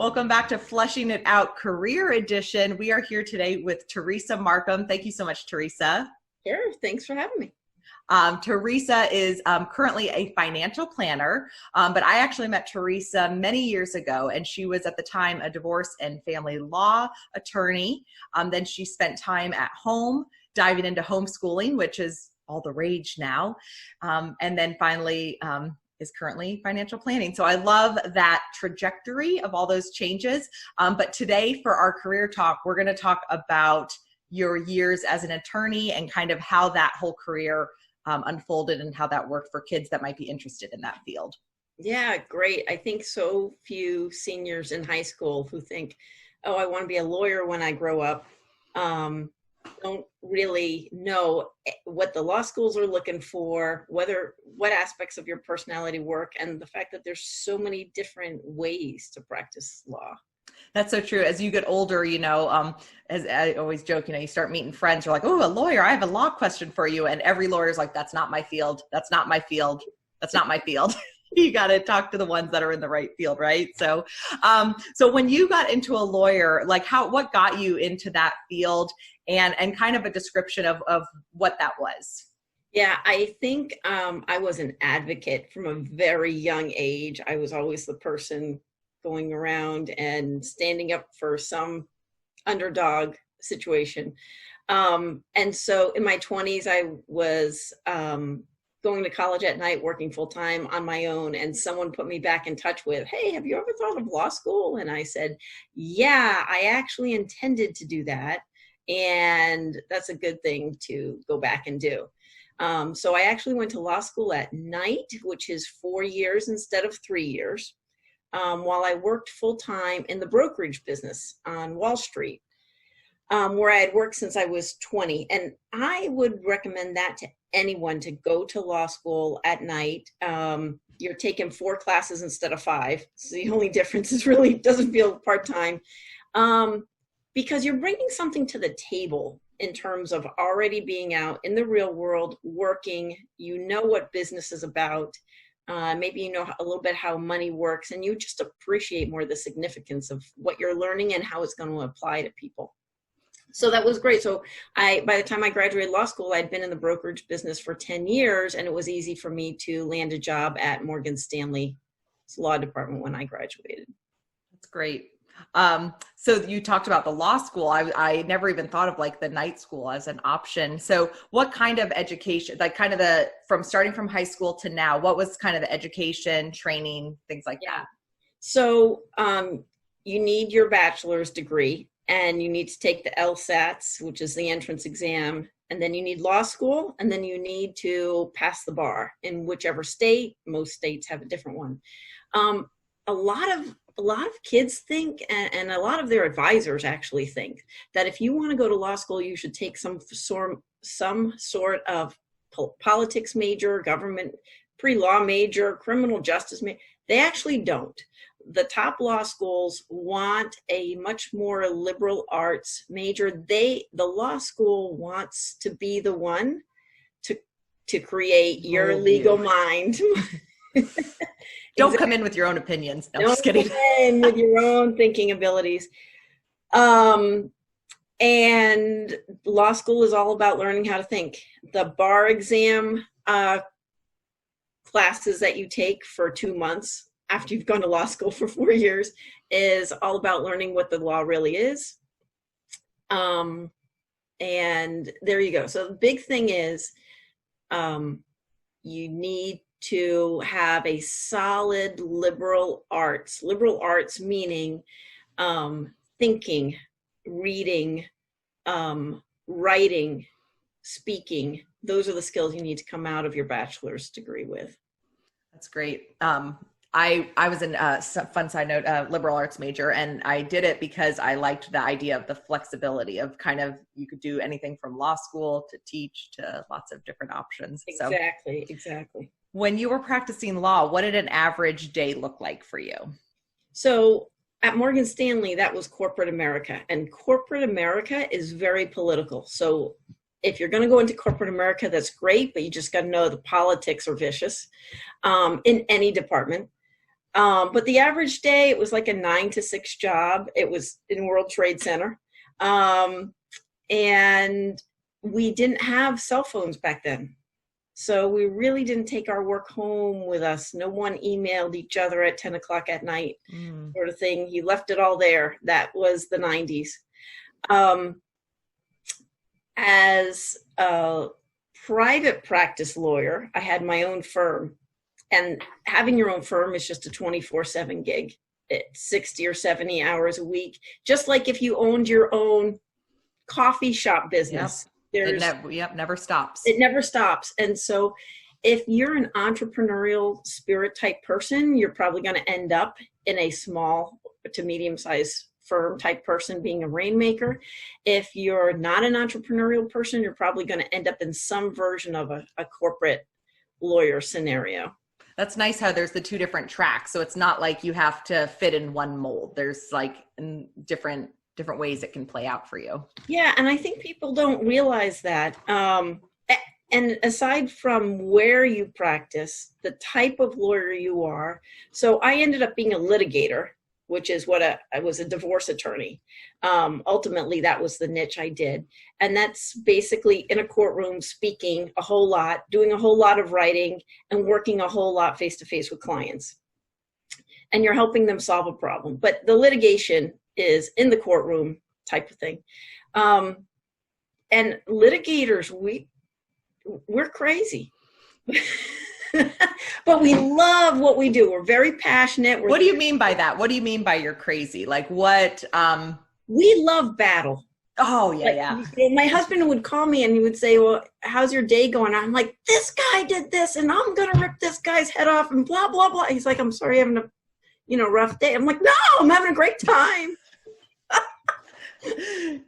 Welcome back to Fleshing It Out Career Edition. We are here today with Theresa Markham. Thank you so much, Theresa. Sure, thanks for having me. Theresa is currently a financial planner, but I actually met Theresa many years ago, and she was at the time a divorce and family law attorney. Then she spent time at home diving into homeschooling, which is all the rage now, and then finally is currently financial planning. So I love that trajectory of all those changes. But today for our career talk, we're going to talk about your years as an attorney and kind of how that whole career unfolded and how that worked for kids that might be interested in that field. Yeah, great. I think so few seniors in high school who think, oh, I want to be a lawyer when I grow up, don't really know what the law schools are looking for, what aspects of your personality work, and the fact that there's so many different ways to practice law. That's so true. As you get older, as I always joke, you start meeting friends. You're like, oh, a lawyer, I have a law question for you. And every lawyer's like, that's not my field. That's not my field. That's not my field. You got to talk to the ones that are in the right field, right? So, so when you got into a lawyer, like what got you into that field and kind of a description of what that was? Yeah, I think I was an advocate from a very young age. I was always the person going around and standing up for some underdog situation. And so in my 20s, I was going to college at night, working full time on my own. And someone put me back in touch with, hey, have you ever thought of law school? And I said, yeah, I actually intended to do that. And that's a good thing to go back and do. So I actually went to law school at night, which is 4 years instead of 3 years. While I worked full-time in the brokerage business on Wall Street, where I had worked since I was 20. And I would recommend that to anyone, to go to law school at night. You're taking 4 classes instead of 5. So the only difference is really doesn't feel part-time, because you're bringing something to the table in terms of already being out in the real world, working, what business is about. Maybe you know a little bit how money works, and you just appreciate more the significance of what you're learning and how it's going to apply to people. So that was great. So by the time I graduated law school, I'd been in the brokerage business for 10 years, and it was easy for me to land a job at Morgan Stanley's law department when I graduated. That's great. So you talked about the law school. I never even thought of like the night school as an option. So what kind of education, like kind of from starting from high school to now, what was kind of the education, training, things like that? So you need your bachelor's degree, and you need to take the LSATs, which is the entrance exam. And then you need law school, and then you need to pass the bar in whichever state. Most states have a different one. A lot of kids think, and a lot of their advisors actually think, that if you want to go to law school, you should take some sort of politics major, government pre-law major, criminal justice major. They actually don't. The top law schools want a much more liberal arts major. The law school wants to be the one to create your legal mind. Don't come in with your own opinions. No, Don't just kidding. come in with your own thinking abilities. And law school is all about learning how to think. The bar exam classes that you take for 2 months after you've gone to law school for 4 years is all about learning what the law really is. And there you go. So the big thing is you need to have a solid liberal arts meaning thinking, reading, writing, speaking. Those are the skills you need to come out of your bachelor's degree with. That's great. I was in a fun side note, liberal arts major, and I did it because I liked the idea of the flexibility of kind of, you could do anything from law school to teach to lots of different options. Exactly. When you were practicing law, what did an average day look like for you? So at Morgan Stanley, that was corporate America, and corporate America is very political. So if you're going to go into corporate America, that's great, but you just got to know the politics are vicious in any department. But the average day, it was like a 9 to 6 job. It was in World Trade Center. And we didn't have cell phones back then. So we really didn't take our work home with us. No one emailed each other at 10 o'clock at night, sort of thing. You left it all there. That was the 90s. As a private practice lawyer, I had my own firm. And having your own firm is just a 24/7 gig. It's 60 or 70 hours a week. Just like if you owned your own coffee shop business. It never stops. It never stops. And so if you're an entrepreneurial spirit type person, you're probably going to end up in a small to medium-sized firm type person being a rainmaker. If you're not an entrepreneurial person, you're probably going to end up in some version of a corporate lawyer scenario. That's nice how there's the two different tracks. So it's not like you have to fit in one mold. There's like different ways it can play out for you. Yeah, and I think people don't realize that. And aside from where you practice, the type of lawyer you are. So I ended up being a litigator, which is what I was a divorce attorney. Ultimately, that was the niche I did. And that's basically in a courtroom speaking a whole lot, doing a whole lot of writing, and working a whole lot face-to-face with clients. And you're helping them solve a problem. But the litigation is in the courtroom type of thing. And litigators, we're crazy. But we love what we do. We're very passionate. What do you mean by that? What do you mean by you're crazy? Like what? We love battle. Oh, yeah, like, yeah. My husband would call me and he would say, well, how's your day going? I'm like, this guy did this and I'm going to rip this guy's head off and blah, blah, blah. He's like, I'm sorry, having a rough day. I'm like, no, I'm having a great time.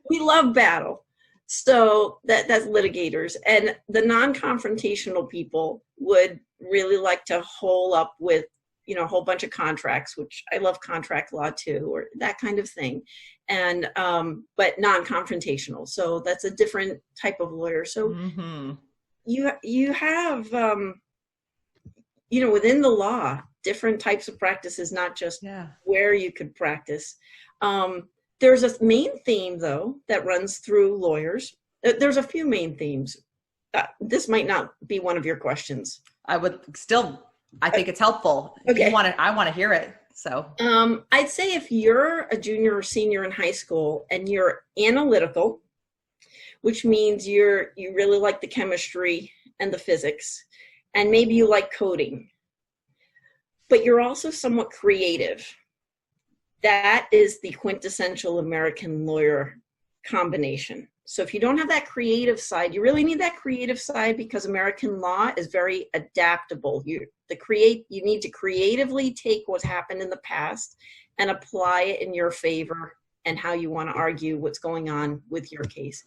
We love battle. So that's litigators. And the non-confrontational people would really like to hole up with, a whole bunch of contracts, which I love contract law too, or that kind of thing. And, but non-confrontational. So that's a different type of lawyer. So you have, within the law, different types of practices, not just where you could practice. There's a main theme, though, that runs through lawyers. There's a few main themes. This might not be one of your questions. I think it's helpful. Okay. I want to hear it. So I'd say if you're a junior or senior in high school and you're analytical, which means you really like the chemistry and the physics, and maybe you like coding, but you're also somewhat creative. That is the quintessential American lawyer combination. So if you don't have that creative side, you really need that creative side because American law is very adaptable. You need to creatively take what's happened in the past and apply it in your favor and how you want to argue what's going on with your case.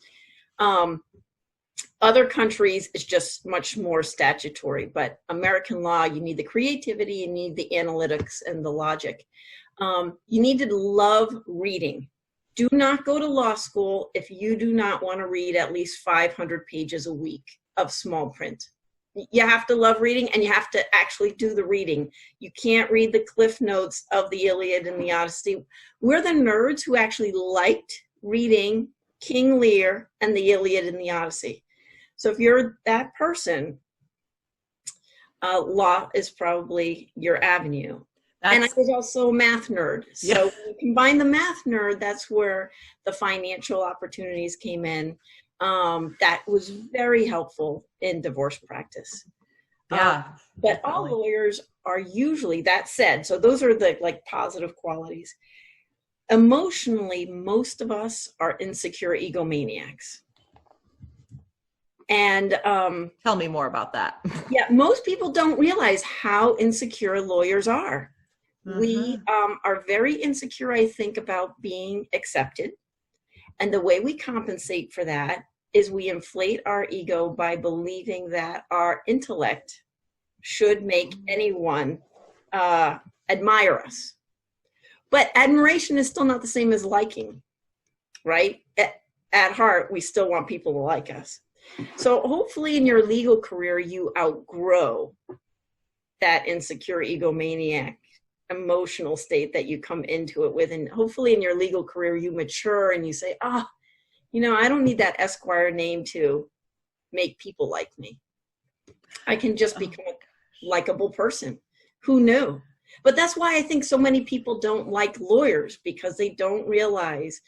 Other countries, it's just much more statutory, but American law, you need the creativity, you need the analytics and the logic. You need to love reading. Do not go to law school if you do not want to read at least 500 pages a week of small print. You have to love reading and you have to actually do the reading. You can't read the cliff notes of the Iliad and the Odyssey. We're the nerds who actually liked reading King Lear and the Iliad and the Odyssey. So if you're that person, law is probably your avenue. And I was also a math nerd. So when you combine the math nerd, that's where the financial opportunities came in. That was very helpful in divorce practice. Yeah. But definitely. all lawyers are usually, that said, so those are the positive qualities. Emotionally, most of us are insecure egomaniacs. And tell me more about that. Yeah, most people don't realize how insecure lawyers are. We are very insecure, I think, about being accepted. And the way we compensate for that is we inflate our ego by believing that our intellect should make anyone admire us. But admiration is still not the same as liking, right? At heart, we still want people to like us. So hopefully in your legal career, you outgrow that insecure egomaniac emotional state that you come into it with. And hopefully in your legal career, you mature and you say, I don't need that Esquire name to make people like me. I can just become a likable person. Who knew? But that's why I think so many people don't like lawyers, because they don't realize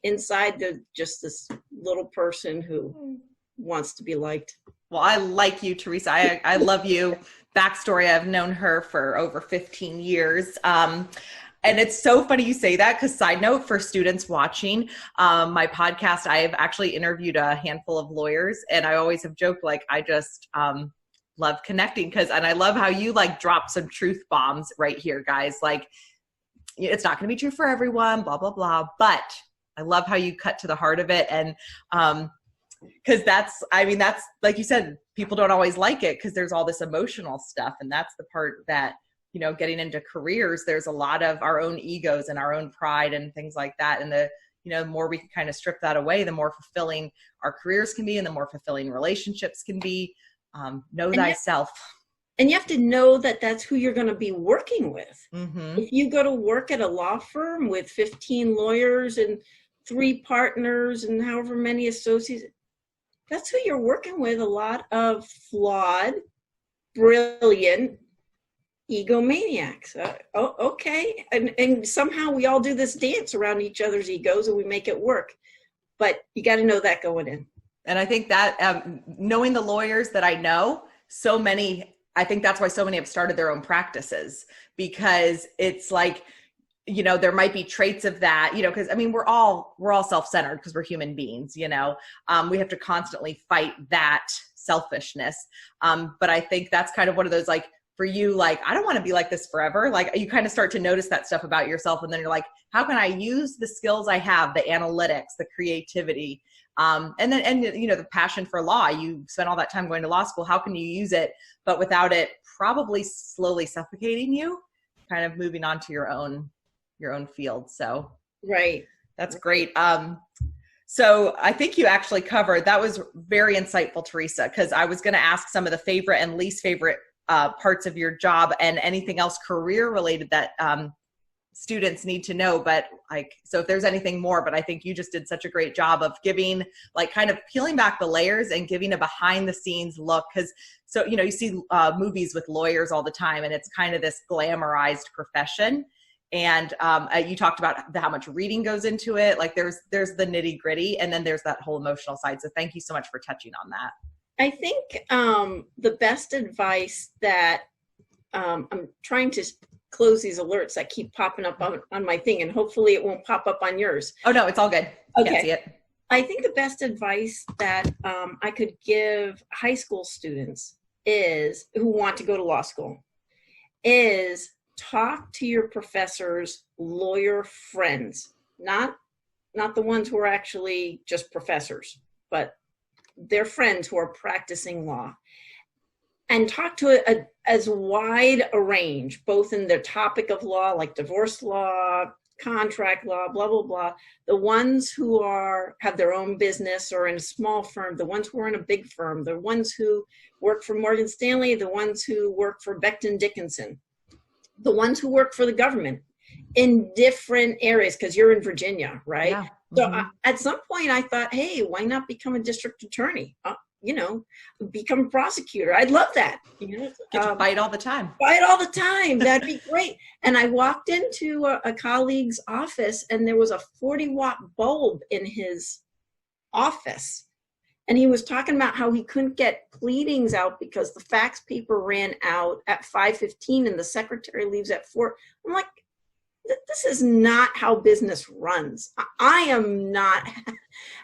inside they're just this little person who wants to be liked. Well, I like you, Theresa. I love you. Backstory, I've known her for over 15 years. And it's so funny you say that, because side note for students watching my podcast, I've actually interviewed a handful of lawyers, and I always have joked, like, I just love connecting, and I love how you like drop some truth bombs right here, guys. Like, it's not going to be true for everyone, blah, blah, blah. But I love how you cut to the heart of it. And because that's like you said, people don't always like it because there's all this emotional stuff. And that's the part that, getting into careers, there's a lot of our own egos and our own pride and things like that. And the more we can kind of strip that away, the more fulfilling our careers can be, and the more fulfilling relationships can be. Know thyself. And you have to know that that's who you're going to be working with. Mm-hmm. If you go to work at a law firm with 15 lawyers and 3 partners and however many associates, that's who you're working with. A lot of flawed, brilliant egomaniacs. Okay. And somehow we all do this dance around each other's egos and we make it work. But you got to know that going in. And I think that knowing the lawyers that I know, I think that's why so many have started their own practices, because it's like, there might be traits of that, because we're all self-centered because we're human beings, we have to constantly fight that selfishness. But I think that's kind of one of those, like, for you, like, I don't want to be like this forever. Like, you kind of start to notice that stuff about yourself. And then you're like, how can I use the skills I have, the analytics, the creativity, and the passion for law? You spent all that time going to law school. How can you use it, but without it probably slowly suffocating you, kind of moving on to your own field? So, right. That's great. So I think you actually covered, that was very insightful, Theresa, because I was going to ask some of the favorite and least favorite parts of your job and anything else career related that students need to know. But so if there's anything more, but I think you just did such a great job of giving, like, kind of peeling back the layers and giving a behind the scenes look. Because you see movies with lawyers all the time, and it's kind of this glamorized profession. And you talked about how much reading goes into it. Like, there's the nitty gritty, and then there's that whole emotional side. So thank you so much for touching on that. I think the best advice that I'm trying to close these alerts that keep popping up on my thing, and hopefully it won't pop up on yours. Oh, no, it's all good. Okay. Can't see it. I think the best advice that I could give high school students who want to go to law school is talk to your professor's lawyer friends, not the ones who are actually just professors, but their friends who are practicing law, and talk to as wide a range, both in their topic of law, like divorce law, contract law, blah, blah, blah. The ones who have their own business or in a small firm, the ones who are in a big firm, the ones who work for Morgan Stanley, the ones who work for Becton Dickinson, the ones who work for the government in different areas, because you're in Virginia, right? Yeah. So at some point I thought, hey, why not become a district attorney? Become a prosecutor. I'd love that. Get to fight all the time. Fight all the time. That'd be great. And I walked into a colleague's office, and there was a 40-watt bulb in his office. And he was talking about how he couldn't get pleadings out because the fax paper ran out at 5:15 and the secretary leaves at 4. I'm like, this is not how business runs. I am not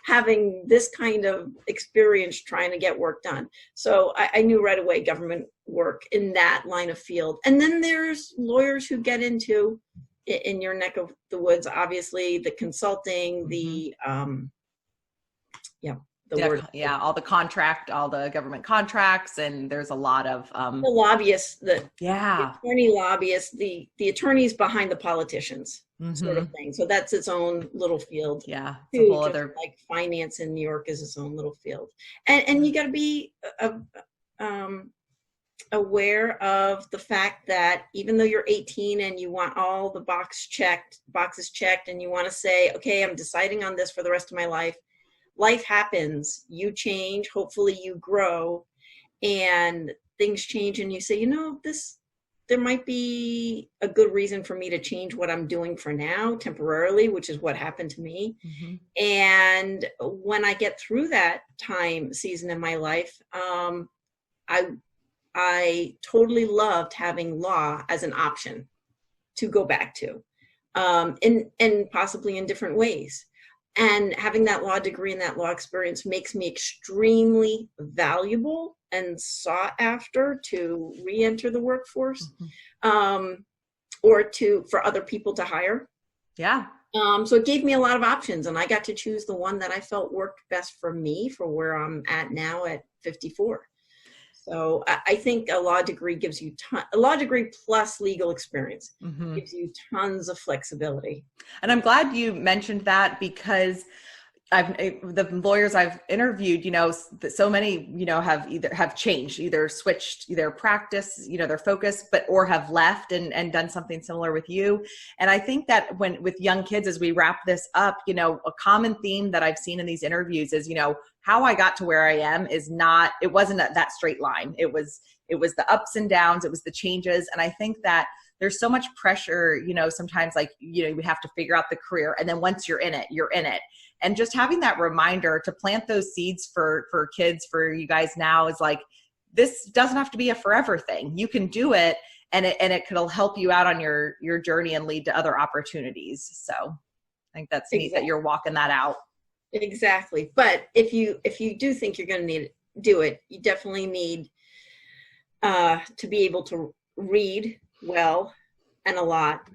having this kind of experience trying to get work done. So I knew right away government work in that line of field. And then there's lawyers who get into, in your neck of the woods, obviously, the consulting, all the government contracts, and there's a lot of the lobbyists, the attorney lobbyists, the attorneys behind the politicians, sort of thing. So that's its own little field. Yeah, it's a whole other, like finance in New York is its own little field, and you got to be aware of the fact that even though you're 18 and you want all the boxes checked, and you want to say, okay, I'm deciding on this for the rest of my life, life happens, you change, hopefully you grow, and things change, and you say, there might be a good reason for me to change what I'm doing for now temporarily, which is what happened to me. Mm-hmm. And when I get through that season in my life, I totally loved having law as an option to go back to, and possibly in different ways. And having that law degree and that law experience makes me extremely valuable and sought after to re-enter the workforce, or for other people to hire. Yeah. So it gave me a lot of options, and I got to choose the one that I felt worked best for me, for where I'm at now at 54. So I think a law degree gives you a law degree plus legal experience gives you tons of flexibility. And I'm glad you mentioned that, because the lawyers I've interviewed, so many, have changed, either switched their practice, their focus, or have left and done something similar with you. And I think that with young kids, as we wrap this up, a common theme that I've seen in these interviews is, how I got to where I am it wasn't that straight line. It was the ups and downs. It was the changes. And I think that there's so much pressure, sometimes you have to figure out the career. And then once you're in it, you're in it. And just having that reminder to plant those seeds for kids, for you guys now, is this doesn't have to be a forever thing. You can do it, and it could help you out on your journey and lead to other opportunities. So I think that's neat that you're walking that out. Exactly. But if you do think you're going to do it, you definitely need to be able to read well and a lot,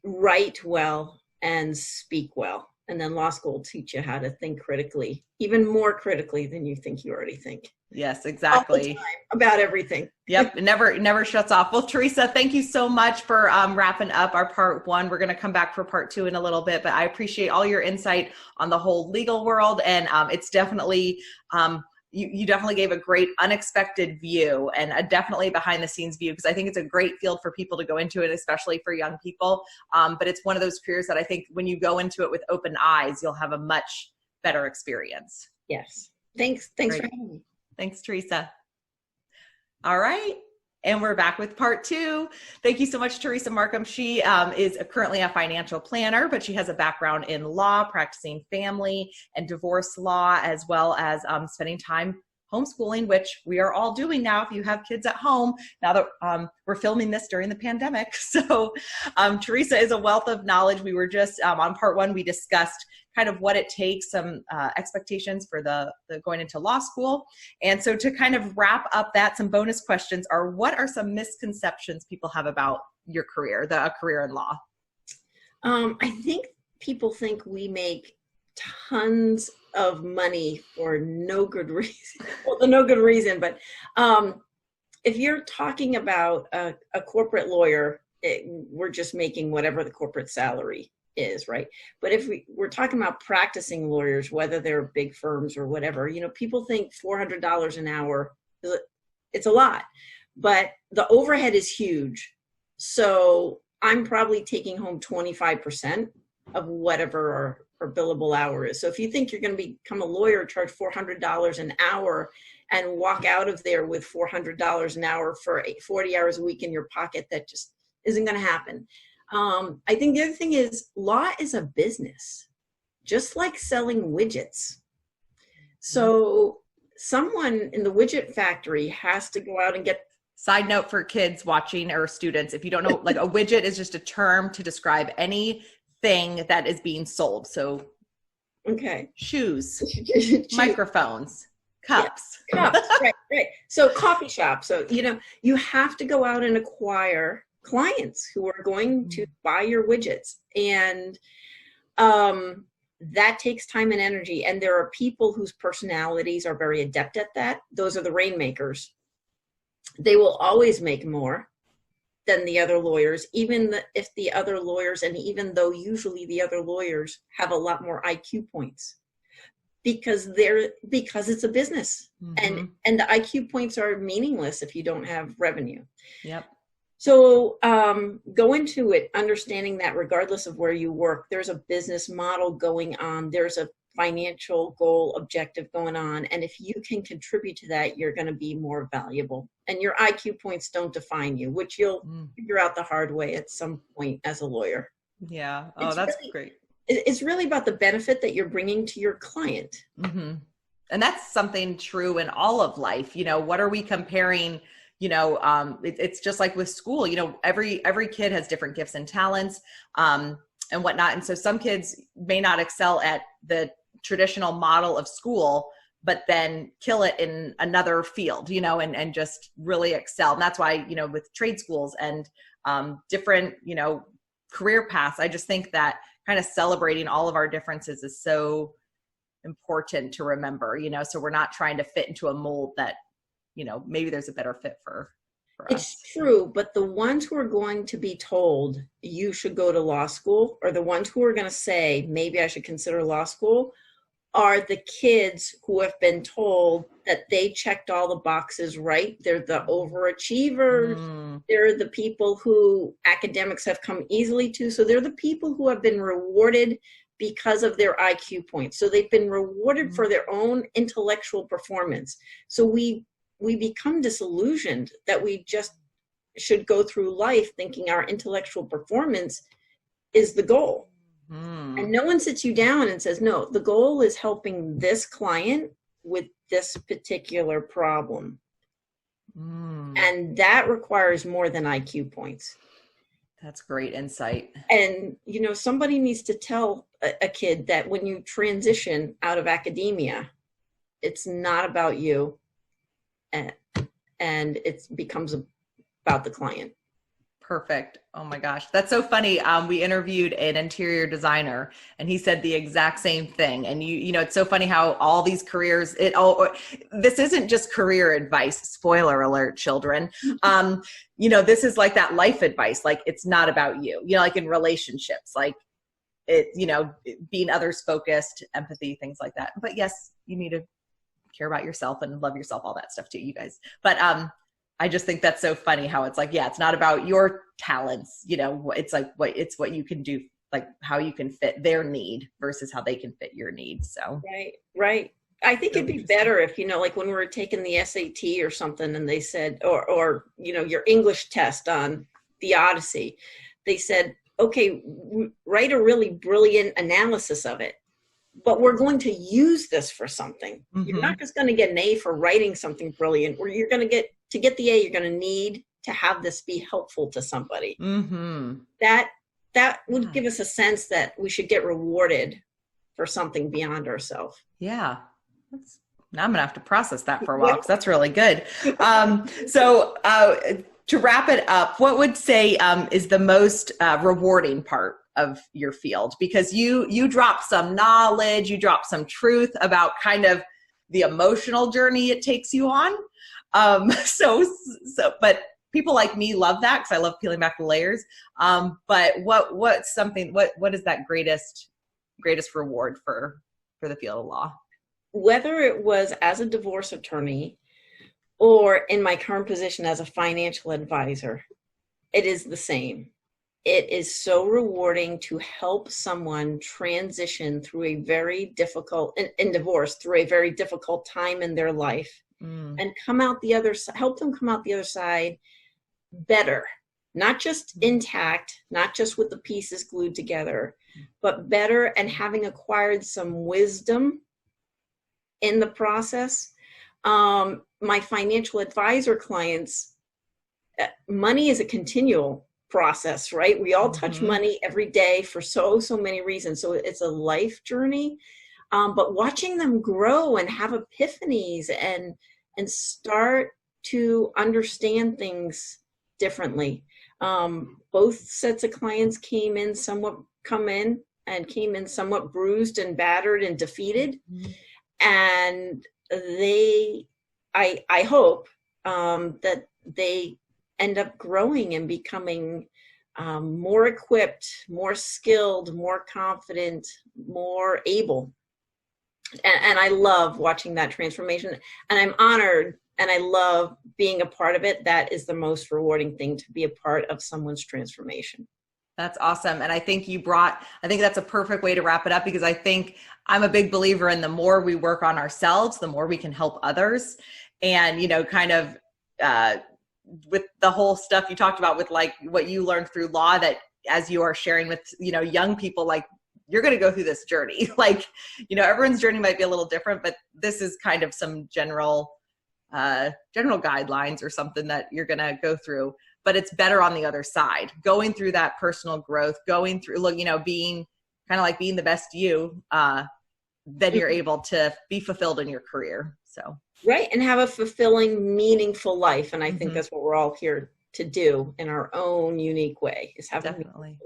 write well, and speak well. And then law school will teach you how to think critically, even more critically than you think you already think. Yes, exactly. All the time, about everything. Yep. It never shuts off. Well, Theresa, thank you so much for wrapping up our part one. We're going to come back for part two in a little bit, but I appreciate all your insight on the whole legal world. And it's definitely, you definitely gave a great unexpected view, and a definitely behind the scenes view, because I think it's a great field for people to go into it, especially for young people. But it's one of those careers that I think when you go into it with open eyes, you'll have a much better experience. Yes. Thanks for having me. Thanks, Theresa. All right. And we're back with part two. Thank you so much, Theresa Markham. She is currently a financial planner, but she has a background in law, practicing family and divorce law, as well as spending time homeschooling, which we are all doing now if you have kids at home, now that we're filming this during the pandemic. So Theresa is a wealth of knowledge. We were just on part one, we discussed kind of what it takes, some expectations for the going into law school. And so to kind of wrap up that, some bonus questions are, what are some misconceptions people have about your career, a career in law? I think people think we make tons of money for no good reason. Well, no good reason, but if you're talking about a corporate lawyer, we're just making whatever the corporate salary is, right? But if we're talking about practicing lawyers, whether they're big firms or whatever, people think $400 an hour, it's a lot, but the overhead is huge. So I'm probably taking home 25% of whatever our billable hour is. So if you think you're going to become a lawyer, charge $400 an hour, and walk out of there with $400 an hour for 40 hours a week in your pocket, that just isn't going to happen. I think the other thing is, law is a business, just like selling widgets. So someone in the widget factory has to go out and get. Side note for kids watching or students, if you don't know, like a widget is just a term to describe anything that is being sold. So okay, shoes, microphones, cups. Yeah, cups, right. So coffee shop. So, you have to go out and acquire clients who are going to buy your widgets. And that takes time and energy. And there are people whose personalities are very adept at that. Those are the rainmakers. They will always make more than the other lawyers, even if the other lawyers, and even though usually the other lawyers have a lot more IQ points. because it's a business, and the IQ points are meaningless if you don't have revenue. Yep. So go into it understanding that regardless of where you work, there's a business model going on. There's a financial goal objective going on. And if you can contribute to that, you're going to be more valuable. And your IQ points don't define you, which you'll figure out the hard way at some point as a lawyer. Yeah. Oh, that's great. It's really about the benefit that you're bringing to your client. And that's something true in all of life. You know, what are we comparing? You know, it's just like with school, you know, every kid has different gifts and talents and whatnot. And so some kids may not excel at the traditional model of school, but then kill it in another field, you know, and just really excel. And that's why, you know, with trade schools and different, you know, career paths, I just think that kind of celebrating all of our differences is so important to remember, you know, so we're not trying to fit into a mold that, you know, maybe there's a better fit for us. It's true, but the ones who are going to be told you should go to law school, or the ones who are going to say, maybe I should consider law school, are the kids who have been told that they checked all the boxes right. They're the overachievers. They're the people who academics have come easily to. So they're the people who have been rewarded because of their IQ points. So they've been rewarded for their own intellectual performance. So we become disillusioned that we just should go through life thinking our intellectual performance is the goal. And no one sits you down and says, no, the goal is helping this client with this particular problem. And that requires more than IQ points. That's great insight. And, you know, somebody needs to tell a kid that when you transition out of academia, it's not about you. And it becomes about the client. Perfect. Oh my gosh. That's so funny. We interviewed an interior designer and he said the exact same thing. And you know, it's so funny how all these careers, this isn't just career advice, spoiler alert, children. You know, this is like that life advice. Like, it's not about you, you know, like in relationships, like it, you know, being others focused, empathy, things like that. But yes, you need to care about yourself and love yourself, all that stuff too, you guys. But, I just think that's so funny how it's like, yeah, it's not about your talents, you know, it's like it's what you can do, like how you can fit their need versus how they can fit your needs. So right. I think it'd be better if, you know, like when we were taking the SAT or something and they said, or you know, your English test on the Odyssey, they said, okay, write a really brilliant analysis of it. But we're going to use this for something. You're not just going to get an A for writing something brilliant. Or you're going to get the A, you're going to need to have this be helpful to somebody. That would give us a sense that we should get rewarded for something beyond ourselves. Yeah. Now I'm going to have to process that for a while because that's really good. So to wrap it up, what would say is the most rewarding part of your field? Because you drop some knowledge, you drop some truth about kind of the emotional journey it takes you on. But people like me love that because I love peeling back the layers. But what is that greatest reward for the field of law? Whether it was as a divorce attorney or in my current position as a financial advisor, it is the same. It is so rewarding to help someone transition through a very difficult, in divorce, through a very difficult time in their life and come out the other side, help them come out the other side better, not just intact, not just with the pieces glued together, but better and having acquired some wisdom in the process. My financial advisor clients, money is a continual process, right? We all touch money every day for so many reasons. So it's a life journey. But watching them grow and have epiphanies and start to understand things differently. Both sets of clients came in somewhat bruised and battered and defeated. And I hope that they end up growing and becoming more equipped, more skilled, more confident, more able And I love watching that transformation, and I'm honored, and I love being a part of it. That is the most rewarding thing, to be a part of someone's transformation. That's awesome. And I think I think that's a perfect way to wrap it up, because I think I'm a big believer in the more we work on ourselves, the more we can help others. And, kind of with the whole stuff you talked about with like what you learned through law, that as you are sharing with, young people, like you're going to go through this journey. Like, everyone's journey might be a little different, but this is kind of some general guidelines or something that you're going to go through. But it's better on the other side, going through that personal growth, going through, being kind of like being the best you, then you're able to be fulfilled in your career. So. Right. And have a fulfilling, meaningful life. And I think that's what we're all here to do in our own unique way, is have a meaningful life.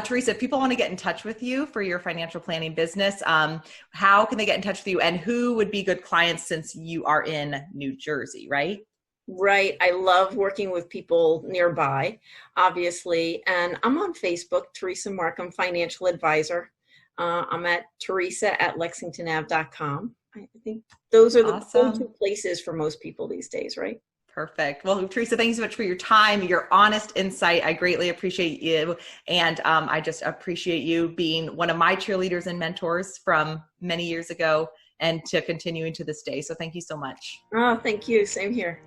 Theresa, if people want to get in touch with you for your financial planning business, how can they get in touch with you, and who would be good clients, since you are in New Jersey, right? Right. I love working with people nearby, obviously. And I'm on Facebook, Theresa Markham, Financial Advisor. I'm at Theresa@LexingtonAv.com. I think those are the go-to places for most people these days, right? Perfect. Well, Theresa, thank you so much for your time, your honest insight. I greatly appreciate you. And I just appreciate you being one of my cheerleaders and mentors from many years ago, and to continuing to this day. So thank you so much. Oh, thank you. Same here.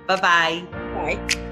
Bye-bye. Bye.